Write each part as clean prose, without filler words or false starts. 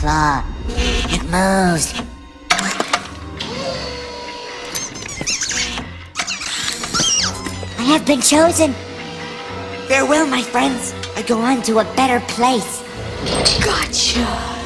claw. It moves. I have been chosen. Farewell, my friends. I go on to a better place. Gotcha.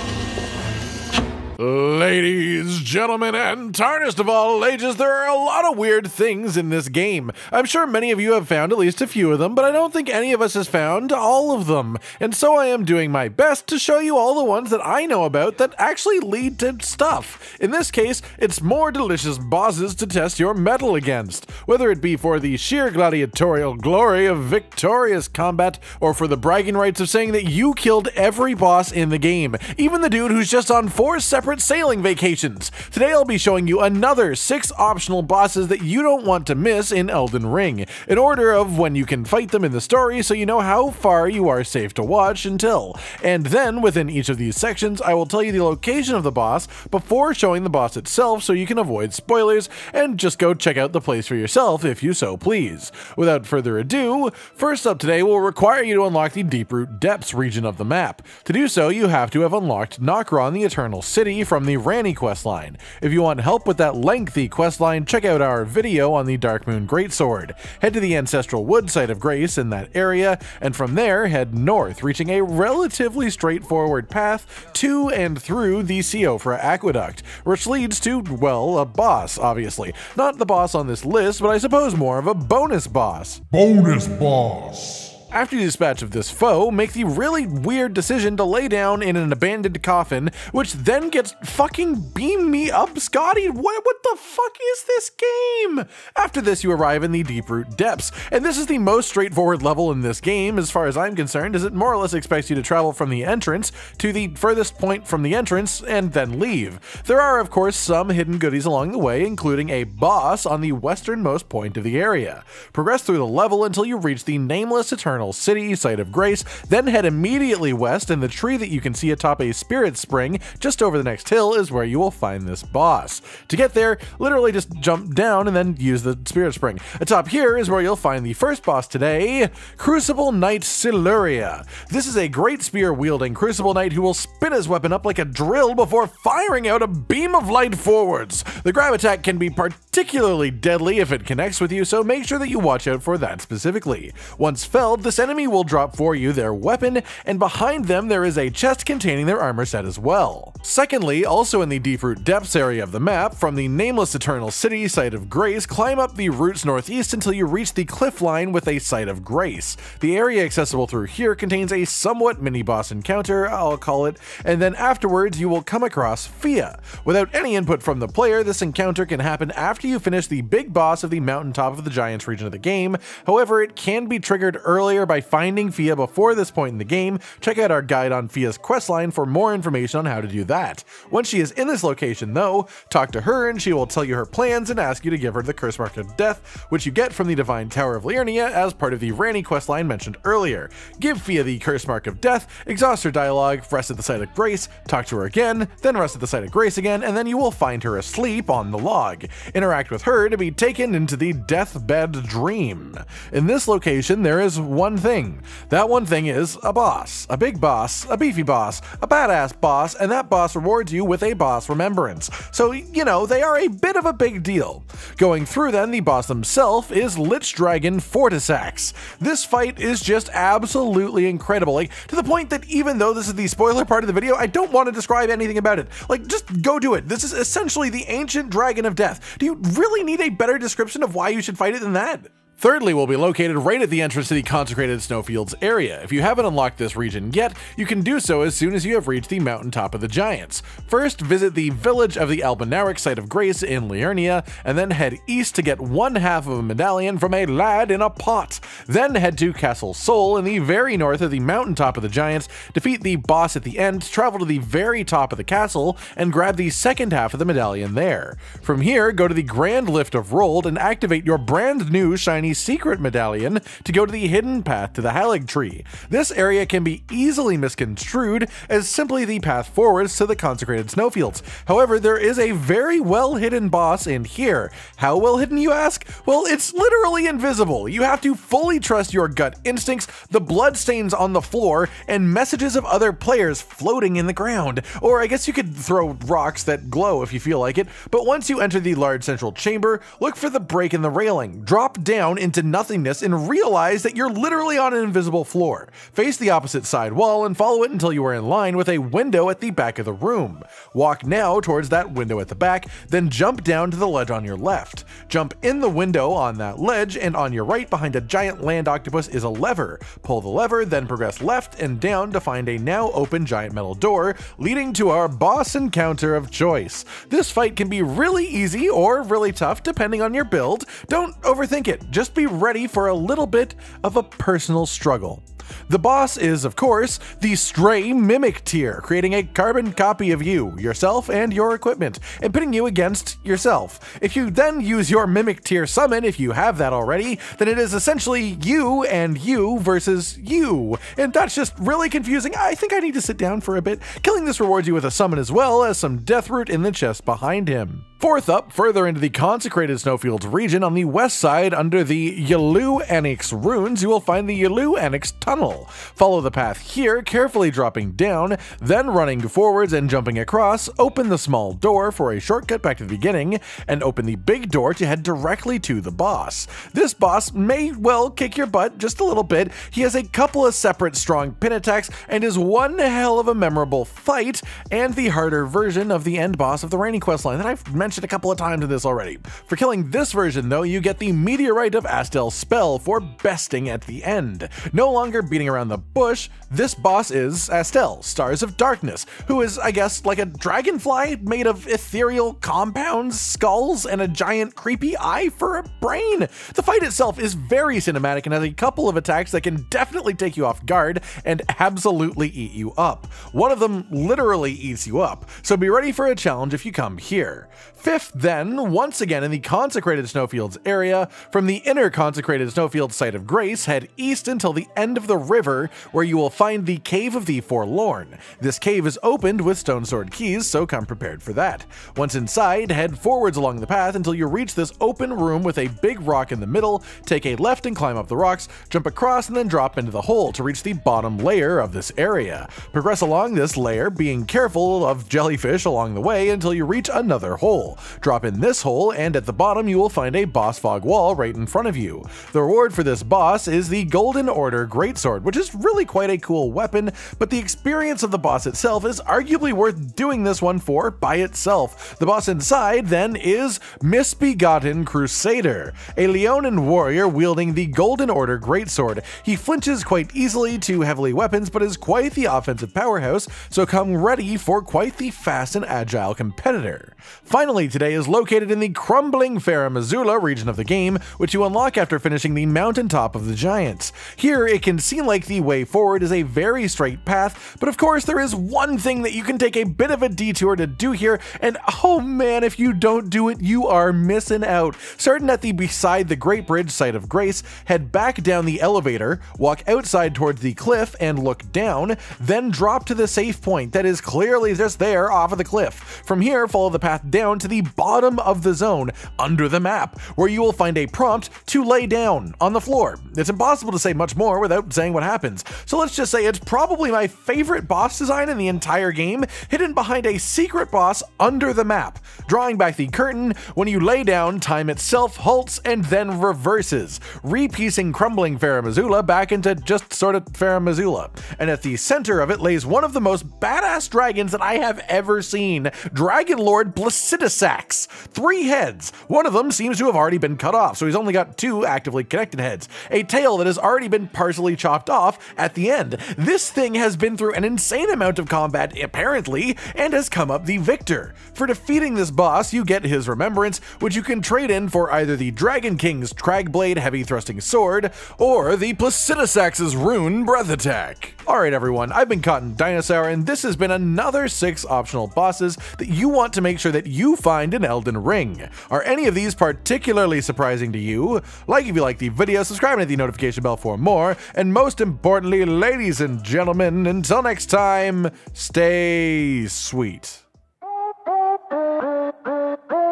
Ladies, gentlemen, and tarnished of all ages, there are a lot of weird things in this game. I'm sure many of you have found at least a few of them, but I don't think any of us has found all of them. And so I am doing my best to show you all the ones that I know about that actually lead to stuff. In this case, it's more delicious bosses to test your mettle against. Whether it be for the sheer gladiatorial glory of victorious combat, or for the bragging rights of saying that you killed every boss in the game, even the dude who's just on 4 separate sailing vacations. Today I'll be showing you another 6 optional bosses that you don't want to miss in Elden Ring, in order of when you can fight them in the story so you know how far you are safe to watch until. And then within each of these sections I will tell you the location of the boss before showing the boss itself so you can avoid spoilers and just go check out the place for yourself if you so please. Without further ado, first up today will require you to unlock the Deeproot Depths region of the map. To do so, you have to have unlocked Nokron the Eternal City from the Ranni questline. If you want help with that lengthy questline, check out our video on the Darkmoon Greatsword. Head to the Ancestral Wood site of Grace in that area, and from there head north, reaching a relatively straightforward path to and through the Siofra Aqueduct, which leads to, well, a boss, obviously. Not the boss on this list, but I suppose more of a bonus boss. Bonus boss. After you dispatch of this foe, make the really weird decision to lay down in an abandoned coffin, which then gets fucking beam me up, Scotty. What the fuck is this game? After this, you arrive in the Deeproot Depths, and this is the most straightforward level in this game, as far as I'm concerned, as it more or less expects you to travel from the entrance to the furthest point from the entrance and then leave. There are, of course, some hidden goodies along the way, including a boss on the westernmost point of the area. Progress through the level until you reach the nameless Eternal City, site of Grace, then head immediately west, and the tree that you can see atop a spirit spring just over the next hill is where you will find this boss. To get there, literally just jump down and then use the spirit spring. Atop here is where you'll find the first boss today, Crucible Knight Siluria. This is a great spear-wielding Crucible Knight who will spin his weapon up like a drill before firing out a beam of light forwards. The grab attack can be particularly deadly if it connects with you, so make sure that you watch out for that specifically. Once felled, this enemy will drop for you their weapon, and behind them there is a chest containing their armor set as well. Secondly, also in the Deeproot Depths area of the map, from the nameless Eternal City, site of Grace, climb up the roots northeast until you reach the cliff line with a site of Grace. The area accessible through here contains a somewhat mini-boss encounter, I'll call it, and then afterwards you will come across Fia. Without any input from the player, this encounter can happen after you finish the big boss of the mountaintop of the Giants region of the game. However, it can be triggered earlier by finding Fia before this point in the game. Check out our guide on Fia's questline for more information on how to do that. Once she is in this location though, talk to her and she will tell you her plans and ask you to give her the Curse Mark of Death, which you get from the Divine Tower of Liurnia as part of the Ranni questline mentioned earlier. Give Fia the Curse Mark of Death, exhaust her dialogue, rest at the site of Grace, talk to her again, then rest at the site of Grace again, and then you will find her asleep on the log. Interact with her to be taken into the Deathbed Dream. In this location there is one thing. That one thing is a boss. A big boss, a beefy boss, a badass boss, and that boss rewards you with a boss remembrance. So, you know, they are a bit of a big deal. Going through then, the boss himself is Lichdragon Forttissax. This fight is just absolutely incredible, like, to the point that even though this is the spoiler part of the video, I don't want to describe anything about it. Like, just go do it. This is essentially the ancient dragon of death. Do you really need a better description of why you should fight it than that? Thirdly, will be located right at the entrance to the consecrated snowfields area. If you haven't unlocked this region yet, you can do so as soon as you have reached the mountaintop of the Giants. First, visit the village of the Albinauric site of Grace in Liurnia, and then head east to get one half of a medallion from a lad in a pot. Then head to Castle Sol in the very north of the mountaintop of the Giants, defeat the boss at the end, travel to the very top of the castle, and grab the second half of the medallion there. From here, go to the Grand Lift of Rold and activate your brand new shiny tiny secret medallion to go to the hidden path to the Halig tree. This area can be easily misconstrued as simply the path forwards to the consecrated snowfields. However, there is a very well hidden boss in here. How well hidden, you ask? Well, it's literally invisible. You have to fully trust your gut instincts, the bloodstains on the floor, and messages of other players floating in the ground. Or I guess you could throw rocks that glow if you feel like it, but once you enter the large central chamber, look for the break in the railing, drop down into nothingness, and realize that you're literally on an invisible floor. Face the opposite side wall and follow it until you are in line with a window at the back of the room. Walk now towards that window at the back, then jump down to the ledge on your left. Jump in the window on that ledge, and on your right behind a giant land octopus is a lever. Pull the lever, then progress left and down to find a now open giant metal door leading to our boss encounter of choice. This fight can be really easy or really tough depending on your build. Don't overthink it, just be ready for a little bit of a personal struggle. The boss is, of course, the Stray Mimic tier, creating a carbon copy of you, yourself, and your equipment, and pitting you against yourself. If you then use your Mimic tier summon, if you have that already, then it is essentially you and you versus you, and that's just really confusing. I think I need to sit down for a bit. Killing this rewards you with a summon as well as some death root in the chest behind him. Fourth up, further into the consecrated snowfields region on the west side under the Yalu Anix runes, you will find the Yalu Anix tunnel. Follow the path here, carefully dropping down, then running forwards and jumping across, open the small door for a shortcut back to the beginning, and open the big door to head directly to the boss. This boss may well kick your butt just a little bit. He has a couple of separate strong pin attacks and is one hell of a memorable fight, and the harder version of the end boss of the Rainy questline that I've mentioned a couple of times in this already. For killing this version though, you get the Meteorite of Astel spell for besting at the end. No longer beating around the bush, this boss is Astel, Stars of Darkness, who is, I guess, like a dragonfly made of ethereal compounds, skulls, and a giant creepy eye for a brain. The fight itself is very cinematic and has a couple of attacks that can definitely take you off guard and absolutely eat you up. One of them literally eats you up, so be ready for a challenge if you come here. Fifth then, once again in the consecrated snowfields area, from the inner consecrated snowfield site of grace, head east until the end of the river where you will find the Cave of the Forlorn. This cave is opened with stone sword keys, so come prepared for that. Once inside, head forwards along the path until you reach this open room with a big rock in the middle, take a left and climb up the rocks, jump across and then drop into the hole to reach the bottom layer of this area. Progress along this layer, being careful of jellyfish along the way until you reach another hole. Drop in this hole, and at the bottom you will find a boss fog wall right in front of you. The reward for this boss is the Golden Order Greatsword, which is really quite a cool weapon, but the experience of the boss itself is arguably worth doing this one for by itself. The boss inside then is Misbegotten Crusader, a Leonin warrior wielding the Golden Order Greatsword. He flinches quite easily to heavily weapons, but is quite the offensive powerhouse, so come ready for quite the fast and agile competitor. Finally, today is located in the crumbling Farum Azula region of the game, which you unlock after finishing the mountaintop of the giants. Here, it can seem like the way forward is a very straight path, but of course there is one thing that you can take a bit of a detour to do here, and oh man, if you don't do it, you are missing out. Starting at the beside the Great Bridge site of Grace, head back down the elevator, walk outside towards the cliff and look down, then drop to the safe point that is clearly just there off of the cliff. From here, follow the path down to the bottom of the zone under the map, where you will find a prompt to lay down on the floor. It's impossible to say much more without saying what happens, so let's just say it's probably my favorite boss design in the entire game, hidden behind a secret boss under the map. Drawing back the curtain, when you lay down, time itself halts and then reverses, repiecing crumbling Farum Azula back into just sort of Farum Azula. And at the center of it lays one of the most badass dragons that I have ever seen, Dragonlord Placidusax. 3 heads. One of them seems to have already been cut off, so he's only got 2 actively connected heads. A tail that has already been partially chopped dropped off at the end. This thing has been through an insane amount of combat, apparently, and has come up the victor. For defeating this boss, you get his Remembrance, which you can trade in for either the Dragon King's Cragblade Heavy Thrusting Sword, or the Placidusax's Rune Breath Attack. Alright everyone, I've been Cotton Dinosaur, and this has been another 6 optional bosses that you want to make sure that you find in Elden Ring. Are any of these particularly surprising to you? Like if you like the video, subscribe and hit the notification bell for more, and most importantly, ladies and gentlemen, until next time, stay sweet.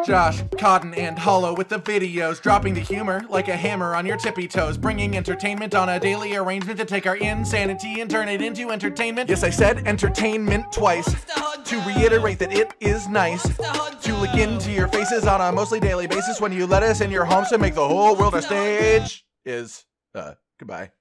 Josh, Cotton, and Hollow with the videos, dropping the humor like a hammer on your tippy toes, bringing entertainment on a daily arrangement to take our insanity and turn it into entertainment. Yes, I said entertainment twice, to reiterate that it is nice to look into your faces on a mostly daily basis when you let us in your homes to make the whole world a stage. Goodbye.